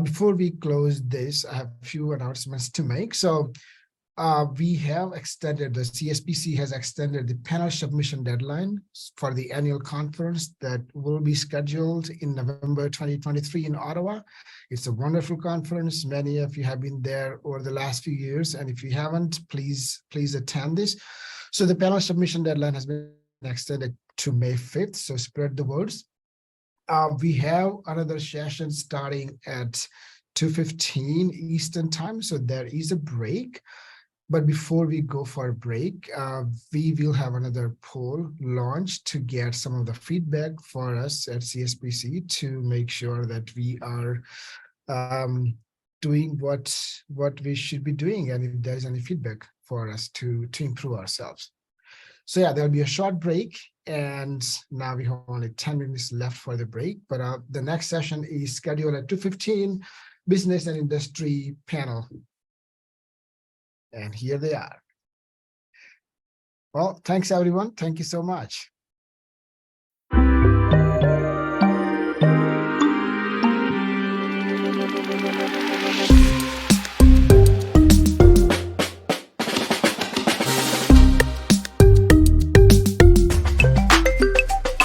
Speaker 1: Before we close this, I have a few announcements to make. So we have extended, the CSPC has extended the panel submission deadline for the annual conference that will be scheduled in November 2023 in Ottawa. It's a wonderful conference. Many of you have been there over the last few years, and if you haven't, please attend this. So the panel submission deadline has been extended to May 5th, so spread the words. We have another session starting at 2:15 Eastern time, so there is a break. But before we go for a break, we will have another poll launched to get some of the feedback for us at CSPC to make sure that we are doing what we should be doing, and if there's any feedback for us to improve ourselves. So yeah, there'll be a short break, and now we have only 10 minutes left for the break, but the next session is scheduled at 2:15, Business and Industry panel. And here they are. Well, thanks everyone. Thank you so much.